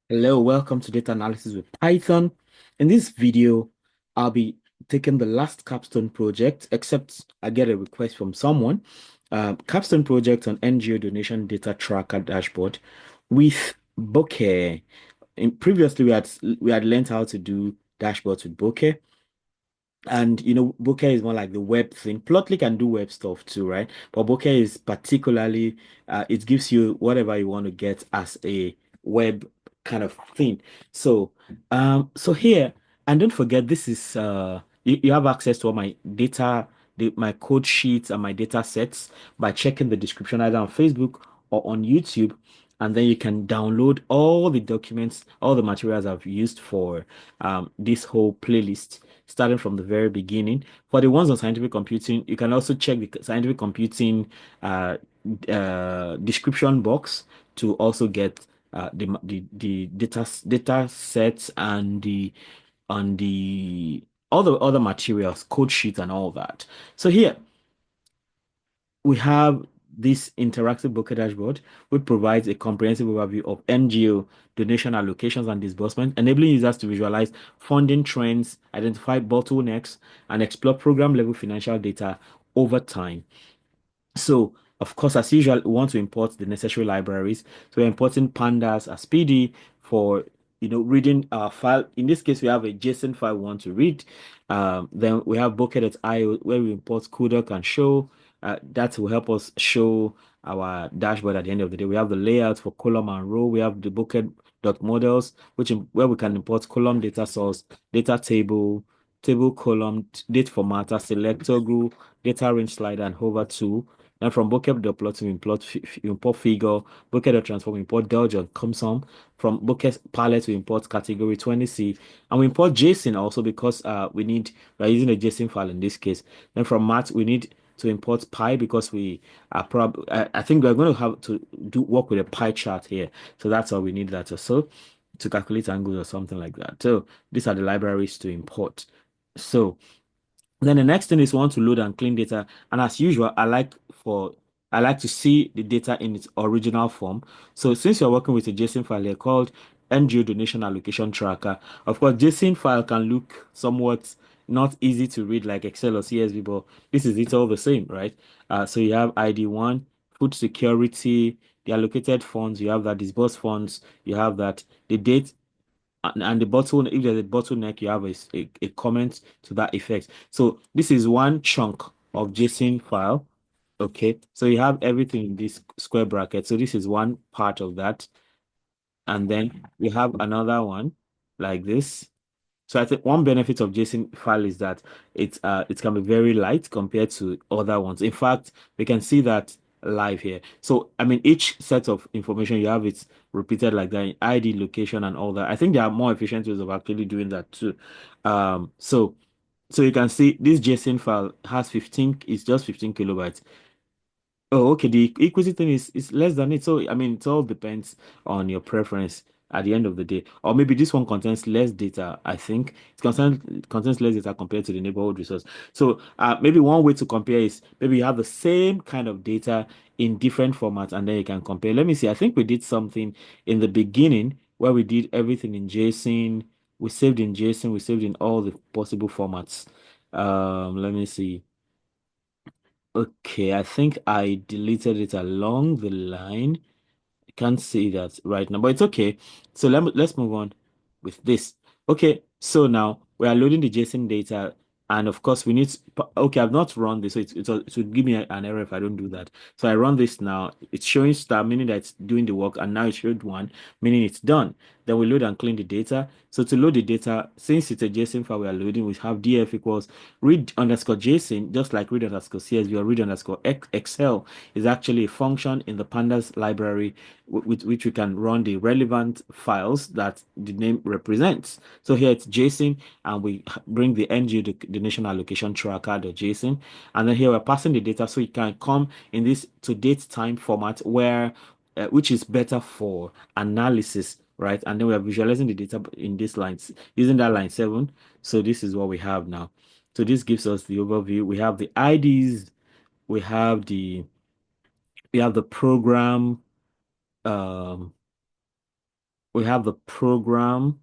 Hello, welcome to Data Analysis with Python. In this video, I'll be taking the last Capstone project, except I get a request from someone. Capstone project on NGO donation data tracker dashboard with Bokeh. Previously, we had learned how to do dashboards with Bokeh. And Bokeh is more like the web thing. Plotly can do web stuff too, right? But Bokeh is particularly, it gives you whatever you want to get as a web kind of thing. So, so here, and don't forget, this is you have access to all my data, my code sheets and my data sets by checking the description either on Facebook or on YouTube. And then you can download all the documents, all the materials I've used for this whole playlist starting from the very beginning. For the ones on scientific computing, you can also check the scientific computing uh, description box to also get the data sets and the all the other materials, code sheets and all that. So here we have this interactive Bokeh dashboard, which provides a comprehensive overview of NGO donation allocations and disbursement, enabling users to visualize funding trends, identify bottlenecks, and explore program level financial data over time. So, of course, as usual, we want to import the necessary libraries. So we're importing pandas as PD for reading our file. In this case, we have a JSON file we want to read. Then we have Bokeh.io where we import CUDOC and show. That will help us show our dashboard at the end of the day. We have the layout for column and row. We have the Bokeh.models, where we can import column data source, data table, table column, date formatter, selector group, data range slider, and hover tool. And from Bokeh.plot to import figure, Bokeh.transform, import Delge and CumSum. From Bokeh palette, we import category 20C. And we import JSON also because we're using a JSON file in this case. Then from math, we need to import pi because we are probably, I think we're going to have to work with a pie chart here. So that's why we need that also to calculate angles or something like that. So these are the libraries to import. So then the next thing is we want to load and clean data. And as usual, I like to see the data in its original form. So since you're working with a JSON file here called NGO donation allocation tracker, of course, JSON file can look somewhat not easy to read like Excel or CSV, but this is it all the same, right? So you have ID1, food security, the allocated funds, you have that disbursed funds, you have that the date and the bottle, if there's a bottleneck, you have a comment to that effect. So this is one chunk of JSON file. Okay, so you have everything in this square bracket. So this is one part of that. And then we have another one like this. So I think one benefit of JSON file is that it can be very light compared to other ones. In fact, we can see that live here. So I mean, each set of information you have it repeated like that, ID, location, and all that. I think there are more efficient ways of actually doing that too. So you can see this JSON file has 15, it's just 15 kilobytes. Oh, okay. The equity thing is less than it. So I mean, it all depends on your preference at the end of the day. Or maybe this one contains less data. I think contains less data compared to the neighborhood resource. So maybe one way to compare is maybe you have the same kind of data in different formats, and then you can compare. Let me see. I think we did something in the beginning where we did everything in JSON. We saved in JSON. We saved in all the possible formats. Let me see. Okay, I think I deleted it along the line. I can't see that right now, but it's okay. So let's move on with this. Okay, so now we are loading the JSON data, and of course we need okay, I've not run this, so it will give me an error if I don't do that. So I run this now. It's showing star, meaning that it's doing the work, and now it showed one, meaning it's done. Then we load and clean the data. So to load the data, since it's a JSON file we are loading, we have df equals read underscore JSON, just like read underscore CSV or read underscore Excel is actually a function in the pandas library with which we can run the relevant files that the name represents. So here it's JSON, and we bring the NGO donation allocation tracker.json, and then here we're passing the data so it can come in this to date time format where which is better for analysis, right? And then we are visualizing the data in this lines using that line 7. So this is what we have now. So this gives us the overview. We have the IDs, we have the program. Um, We have the program.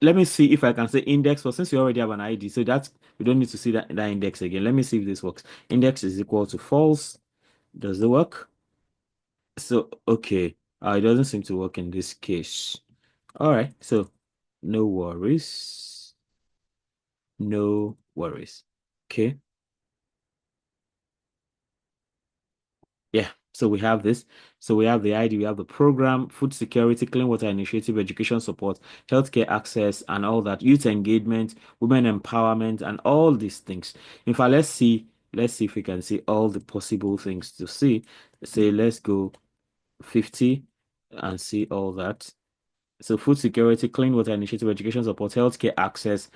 Let me see if I can say index. Well, since you already have an ID, so that's we don't need to see that index again. Let me see if this works. Index is equal to false. Does it work? So okay, it doesn't seem to work in this case. All right, so no worries, no worries. Okay. Yeah, so we have this. So we have the ID, we have the program, food security, clean water initiative, education support, healthcare access, and all that, youth engagement, women empowerment, and all these things. In fact, let's see if we can see all the possible things to see. Say, let's go 50 and see all that. So food security, clean water initiative, education support, healthcare access,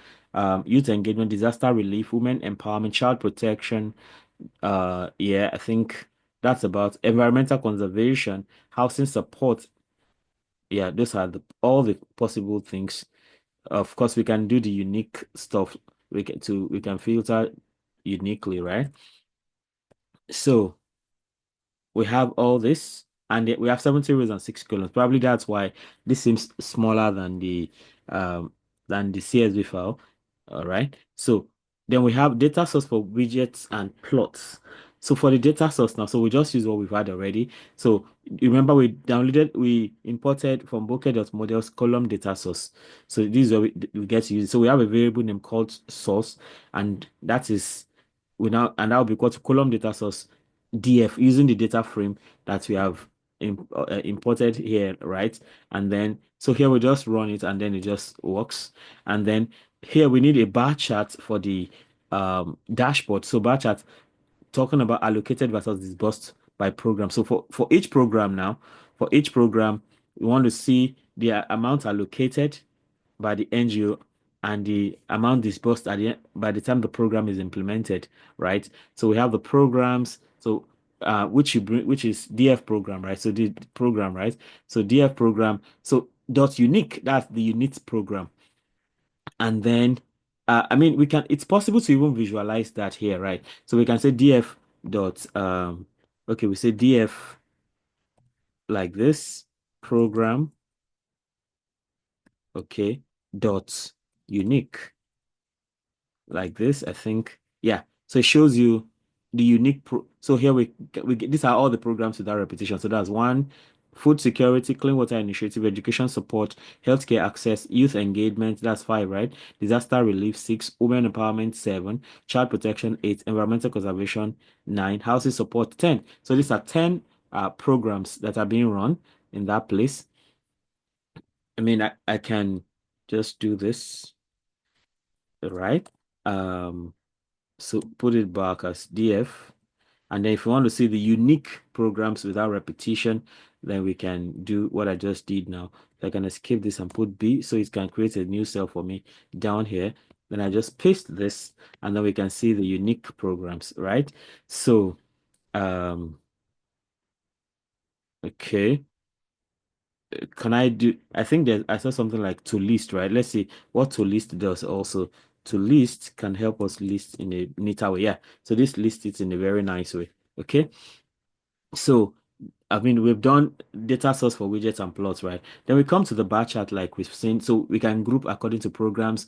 youth engagement, disaster relief, women empowerment, child protection, yeah, I think that's about environmental conservation, housing support. Yeah, those are all the possible things. Of course, we can do the unique stuff. We can filter uniquely, right? So we have all this, and we have 70 rows and 6 columns. Probably that's why this seems smaller um than the CSV file. All right. So then we have data source for widgets and plots. So for the data source now, so we just use what we've had already. So you remember we imported from Bokeh.models column data source. So this is where we get to use it. So we have a variable name called source, and that is and that will be equal to column data source DF using the data frame that we have imported here, right? And then, so here we just run it and then it just works. And then here we need a bar chart for the dashboard. So bar chart talking about allocated versus disbursed by program. So for each program now, for each program, we want to see the amount allocated by the NGO and the amount disbursed by the time the program is implemented, right? So we have the programs, so which you bring, which is DF program, right? So the program, right? So DF program, so dot unique, that's the unit program. And then I mean we can it's possible to even visualize that here, right? So we can say DF dot okay, we say DF like this program, okay, dot unique like this, I think. Yeah. So it shows you the unique so here we get these are all the programs without repetition. So that's one, food security, clean water initiative, education support, healthcare access, youth engagement, that's five, right? Disaster relief, six, women empowerment, seven, child protection, eight, environmental conservation, nine, housing support, 10. So these are 10 programs that are being run in that place. I mean, I can just do this, right? Um, So put it back as DF. And then if you want to see the unique programs without repetition, then we can do what I just did now. So I can escape this and put B so it can create a new cell for me down here. Then I just paste this and then we can see the unique programs, right? So, okay. Can I do, I think that I saw something like to list, right? Let's see what to list does also. To list can help us list in a neater way. Yeah. So this list it in a very nice way. Okay. So I mean, we've done data source for widgets and plots, right? Then we come to the bar chart like we've seen. So we can group according to programs.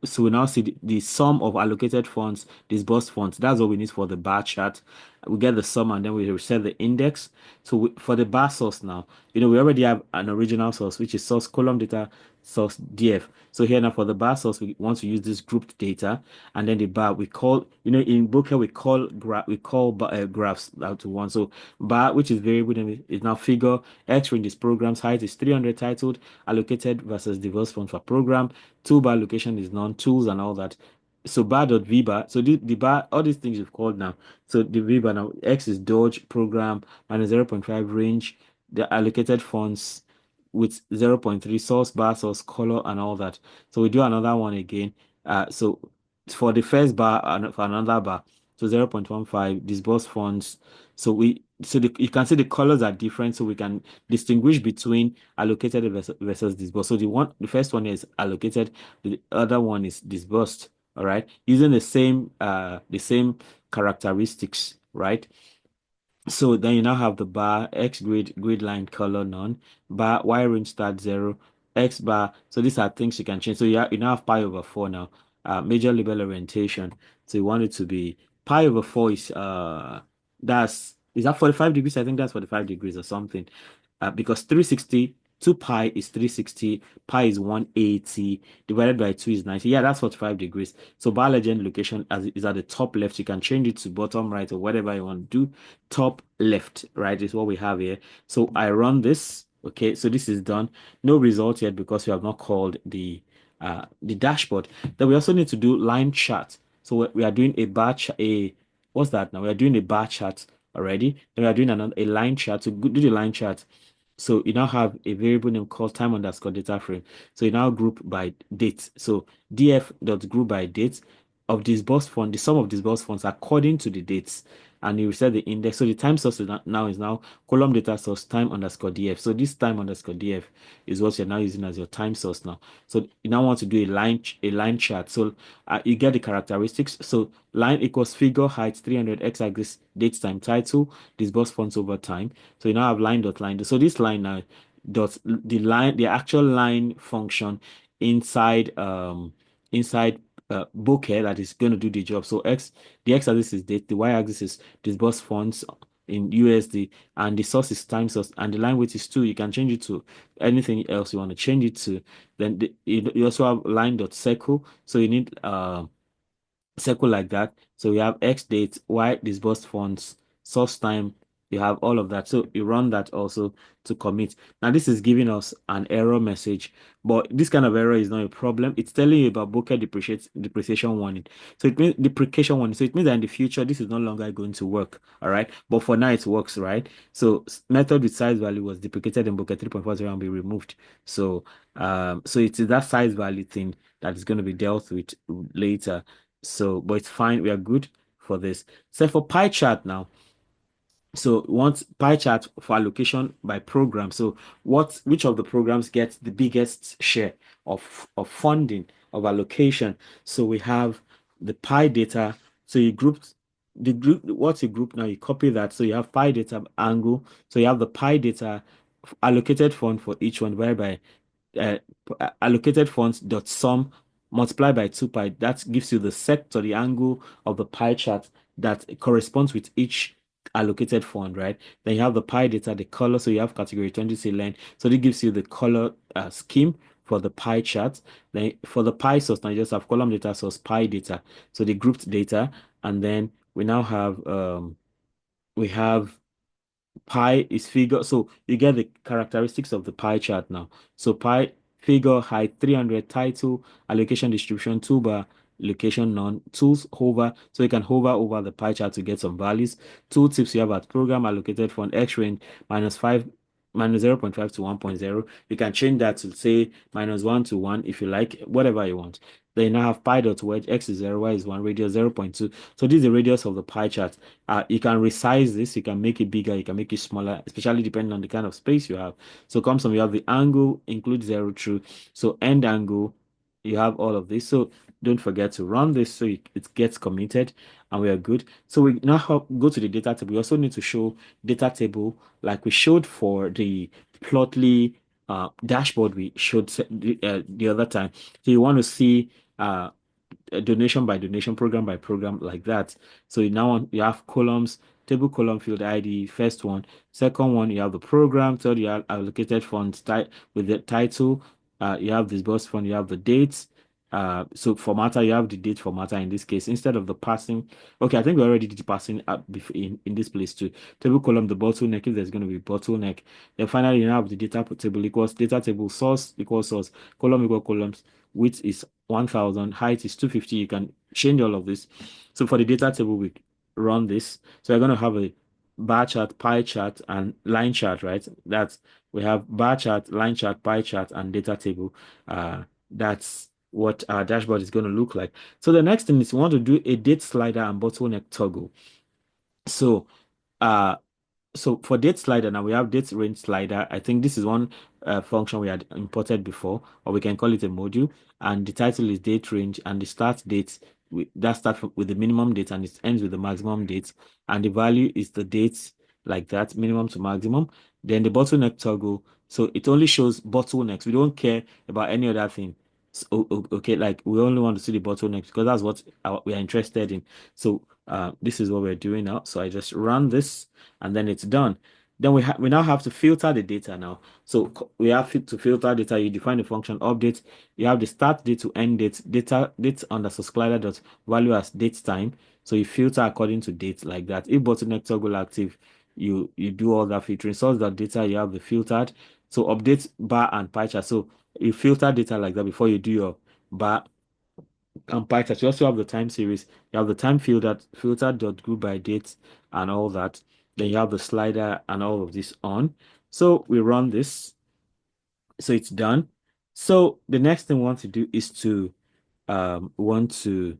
So we now see the sum of allocated funds, disbursed funds. That's what we need for the bar chart. We get the sum and then we reset the index. So for the bar source now, we already have an original source, which is source column data source DF. So here now for the bar source, we want to use this grouped data, and then the bar we call, in Bokeh we call graphs out to one. So bar, which is variable name, is now figure. X range is programs. Height is 300 titled, allocated versus diverse funds for program. Toolbar location is none, tools and all that. So bar.vbar. So the bar, all these things you've called now. So the vbar now, X is Dodge program minus 0.5 range, the allocated funds with 0.3 source bar, source color, and all that. So we do another one again. So for the first bar and for another bar, so 0.15 disbursed funds. You can see the colors are different, so we can distinguish between allocated versus disbursed. So the first one is allocated, the other one is disbursed. All right, using the same characteristics, right? So then you now have the bar, X grid line color none, bar Y range start 0, X bar. So these are things you can change. So you now have pi over 4 now. Major label orientation. So you want it to be pi over 4 is that 45 degrees? I think that's 45 degrees or something. Because 360, 2 pi is 360, pi is 180, divided by 2 is 90. Yeah, that's 45 degrees. So bar legend location is at the top left. You can change it to bottom right or whatever you want to do. Top left, right, is what we have here. So I run this. Okay, so this is done. No result yet because we have not called the dashboard. Then we also need to do line chart. So we are doing a bar what's that now? We are doing a bar chart already. Then we are doing a line chart. To do the line chart, so you now have a variable name called time underscore data frame. So you now group by date. So df dot group by date of disbursed fund, the sum of disbursed funds according to the dates. And you set the index. So the time source is now column data source time underscore df. So this time underscore df is what you're now using as your time source now. So you now want to do a line chart. So you get the characteristics. So line equals figure height 300 x-axis date time title disbursed funds over time. So you now have line dot line. So this line now dot the actual line function inside Bokeh that is going to do the job. So the x-axis is date, the y-axis is disbursed funds in USD, and the source is time source, and the line weight is 2. You can change it to anything else you want to change it to. Then you also have line dot circle. So you need circle like that. So you have X date, Y disbursed funds, source time. You have all of that. So you run that also to commit. Now this is giving us an error message, but this kind of error is not a problem. It's telling you about Bokeh depreciation warning. So it means deprecation warning. So it means that in the future this is no longer going to work. All right. But for now it works, right? So method with size value was deprecated in Bokeh 3.40 and be removed. So it is that size value thing that is going to be dealt with later. So, but it's fine. We are good for this. So for pie chart now. So we want pie chart for allocation by program. So which of the programs gets the biggest share of funding of allocation? So we have the pie data. So you grouped the group. What's a group now? You copy that. So you have pie data angle. So you have the pie data allocated fund for each one, whereby uh, allocated funds dot sum multiplied by 2 pi. That gives you the sector, the angle of the pie chart that corresponds with each allocated fund, right? Then you have the pie data, the color. So you have category 20 say line. So that gives you the color scheme for the pie chart. Then for the pie source, now you just have column data source pie data. So the grouped data, and then we now have we have pi is figure. So you get the characteristics of the pie chart now. So pi figure height 300 title allocation distribution toolbar location none tools hover. So you can hover over the pie chart to get some values. Tool tips you have at program allocated fund X range -5 -0.5 to 1.0. You can change that to say -1 to 1 if you like, whatever you want. Then you now have pi dot wedge x is 0, y is 1, radius 0.2. So this is the radius of the pie chart. You can resize this, you can make it bigger, you can make it smaller, especially depending on the kind of space you have. So comes from you have the angle, include 0 through. So end angle, you have all of this. So don't forget to run this so it gets committed and we are good. So we now go to the data table. We also need to show data table like we showed for the Plotly dashboard we showed the other time. So you want to see donation by donation, program by program, like that. So you have columns, table column field ID, first one. Second one, you have the program. Third, you have allocated funds with the title. You have disbursed fund, you have the dates. So for matter, you have the date for matter in this case instead of the passing. Okay, I think we already did the passing in this place too. Table column, the bottleneck, if there's going to be bottleneck. Then finally, you have the data table equals data table source equals source, column equal columns, width is 1000, height is 250. You can change all of this. So for the data table, we run this. So we're going to have a bar chart, pie chart, and line chart, right? That's we have bar chart, line chart, pie chart, and data table. That's what our dashboard is going to look like. So the next thing is we want to do a date slider and bottleneck toggle. So uh so for date slider now we have date range slider. I think this is one function we had imported before, or we can call it a module. And the title is date range, and the start date that starts with the minimum date and it ends with the maximum date. And the value is the date like that, minimum to maximum. Then the bottleneck toggle, so it only shows bottlenecks. We don't care about any other thing. So, okay, like we only want to see the bottlenecks because that's what we are interested in. So this is what we're doing now. So I just run this and then it's done. Then we now have to filter the data now. So we have to filter data. You define the function update. You have the start date to end date, date underscore slider dot value as date time. So you filter according to date like that. If bottleneck toggle active, you do all that filtering. Source that data you have the filtered. So update bar and pie chart. So you filter data like that before you do your bar and pie chart. You also have the time series. You have the time filtered dot group by date and all that. Then you have the slider and all of this on. So we run this. So it's done. So the next thing we want to do is to want to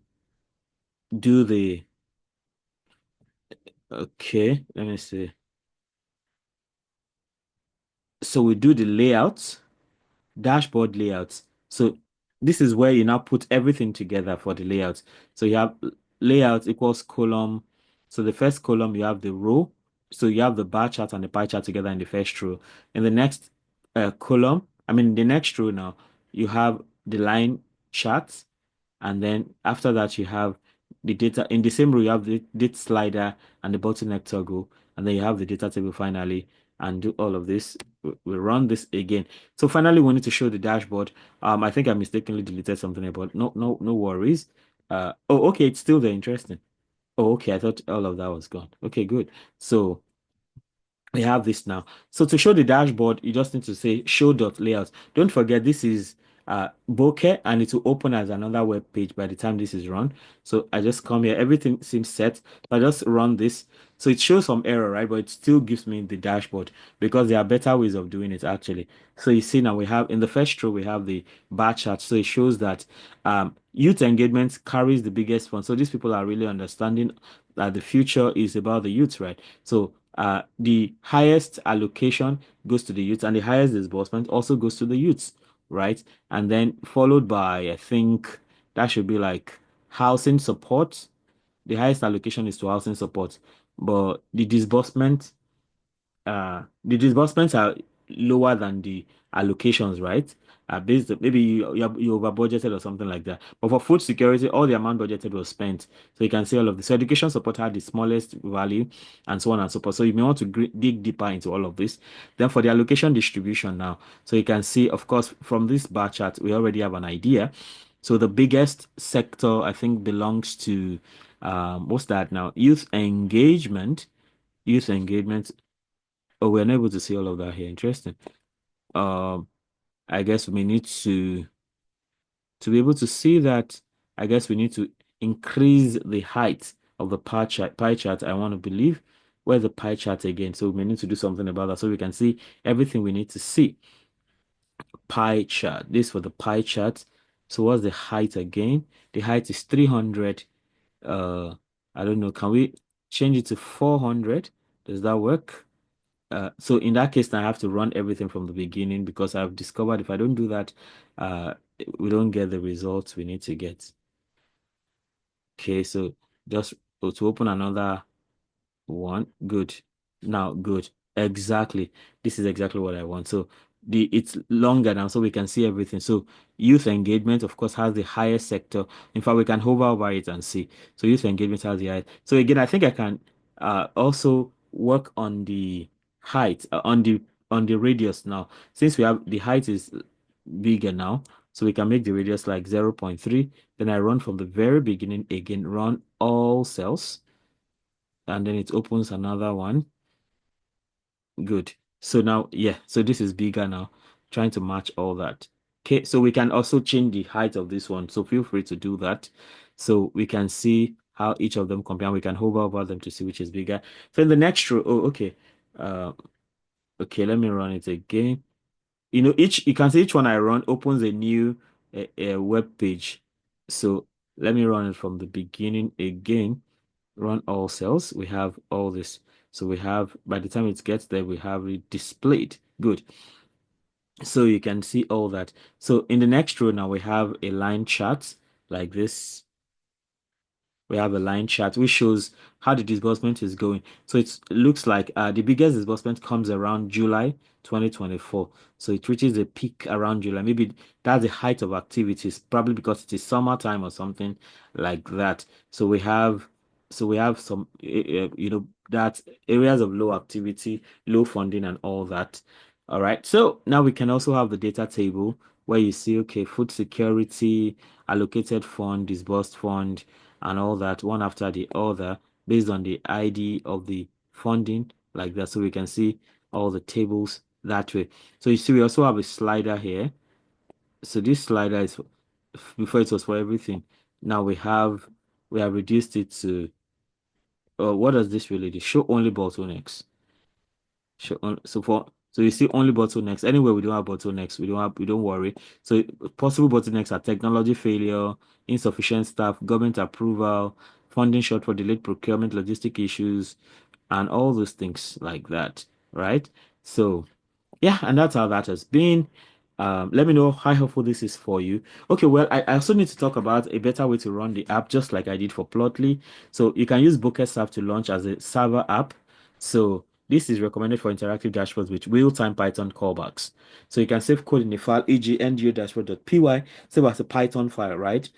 do the okay, let me see. So we do the layout, dashboard layouts. So this is where you now put everything together for the layout. So you have layout equals column. So the first column you have the row. So you have the bar chart and the pie chart together in the first row. In the next column, I mean the next row now, you have the line chart. And then after that, you have the data in the same row, you have the date slider and the bottleneck toggle, and then you have the data table finally, and do all of this. We run this again. So finally, we need to show the dashboard. I think I mistakenly deleted something about no worries. Oh, okay, it's still there. Interesting. Oh, okay, I thought all of that was gone. Okay, good. So we have this now. So to show the dashboard, you just need to say show.layout. Don't forget this is Bokeh and it will open as another web page by the time this is run. So I just come here, everything seems set. So I just run this. So it shows some error, right? But it still gives me the dashboard because there are better ways of doing it actually. So you see now we have in the first row, we have the bar chart. So it shows that youth engagement carries the biggest one. So these people are really understanding that the future is about the youth, right? So the highest allocation goes to the youth and the highest disbursement also goes to the youths, right? And then followed by, I think that should be like housing support. The highest allocation is to housing support, but the disbursements are lower than the allocations, right? Based maybe you over budgeted or something like that. But for food security, all the amount budgeted was spent. So you can see all of this. So education support had the smallest value, and so on and so forth. So you may want to dig deeper into all of this. Then for the allocation distribution now, so you can see, of course, from this bar chart, we already have an idea. So the biggest sector, I think, belongs to what's that now? Youth engagement. Youth engagement. Oh, we're unable to see all of that here. Interesting. Um, I guess we need to be able to see that. I guess we need to increase the height of the pie chart. Pie chart. I want to believe. Where's the pie chart again? So we may need to do something about that so we can see everything we need to see. Pie chart. This for the pie chart. So what's the height again? The height is 300. Uh, I don't know. Can we change it to 400? Does that work? So in that case, I have to run everything from the beginning because I've discovered if I don't do that, uh, we don't get the results we need to get. Okay, so just to open another one. Good. Now, good. Exactly. This is exactly what I want. So it's longer now, so we can see everything. So youth engagement, of course, has the highest sector. In fact, we can hover over it and see. So youth engagement has the highest. So again, I think I can also work on the height on the radius now. Since we have the height is bigger now, so we can make the radius like 0.3. Then I run from the very beginning again, run all cells and then it opens another one. Good. So now, yeah, so this is bigger now, trying to match all that. Okay, so we can also change the height of this one. So feel free to do that. So we can see how each of them compare. We can hover over them to see which is bigger. So in the next row, oh, okay. Uh, okay, let me run it again. You can see each one I run opens a new web page. So let me run it from the beginning again. Run all cells. We have all this. So we have, by the time it gets there, we have it displayed. Good. So you can see all that. So in the next row now, we have a line chart like this. we have a line chart which shows how the disbursement is going. So it looks like the biggest disbursement comes around July 2024. So it reaches a peak around July. Maybe that's the height of activities, probably because it is summertime or something like that. So we have some that areas of low activity, low funding, and all that. All right. So now we can also have the data table where you see, okay, food security, allocated fund, disbursed fund, and all that, one after the other, based on the ID of the funding, like that. So we can see all the tables that way. So you see, we also have a slider here. So this slider is before it was for everything. Now we have reduced it to what does this really do? Show only bottlenecks. So you see only bottlenecks. Anywhere we don't have bottlenecks, we don't worry. So possible bottlenecks are technology failure, insufficient staff, government approval, funding shortfall, delayed procurement, logistic issues, and all those things like that, right? So yeah, and that's how that has been. Let me know how helpful this is for you. Okay, well, I also need to talk about a better way to run the app, just like I did for Plotly. So you can use Bokeh app to launch as a server app. So this is recommended for interactive dashboards with real-time Python callbacks. So you can save code in a file, e.g., ngo dashboard.py, save as a Python file, right?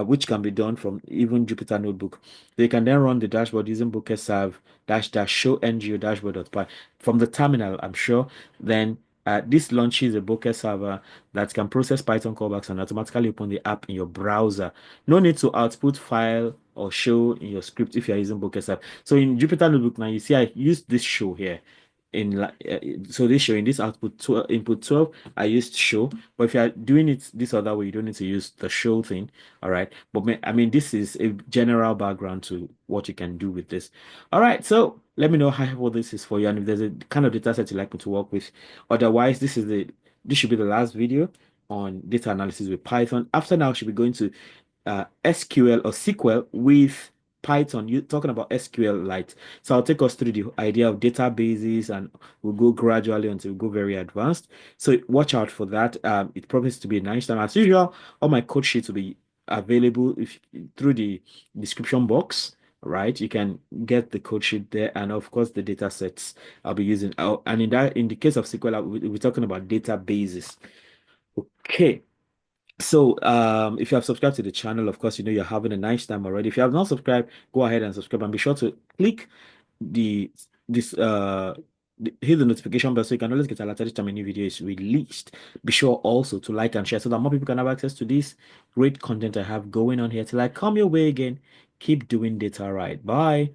Which can be done from even Jupyter Notebook. So you can then run the dashboard using Bokeh serve dash dash show ngo dashboard.py from the terminal, I'm sure. Then this launches a Bokeh server that can process Python callbacks and automatically open the app in your browser. No need to output file or show in your script if you're using Bokeh server. So in Jupyter Notebook now, you see I use this show here. So this show in this output input 12, I used show. But if you're doing it this other way, you don't need to use the show thing. All right. But I mean, this is a general background to what you can do with this. All right. So let me know how helpful this is for you, and if there's a kind of data set you like me to work with. Otherwise, this should be the last video on data analysis with Python. After now, I should be going to SQL or SQL with Python. You're talking about SQL Lite. So I'll take us through the idea of databases, and we'll go gradually until we go very advanced. So watch out for that. It promises to be a nice time. As usual, all my code sheets will be available through the description box. Right, you can get the code sheet there, and of course the data sets I'll be using. And in the case of SQL, we're talking about databases. Okay. So, if you have subscribed to the channel, of course, you're having a nice time already. If you have not subscribed, go ahead and subscribe, and be sure to click the this hit the notification bell so you can always get alerted every time a new video is released. Be sure also to like and share so that more people can have access to this great content I have going on here. Till I come your way again, keep doing data right. Bye.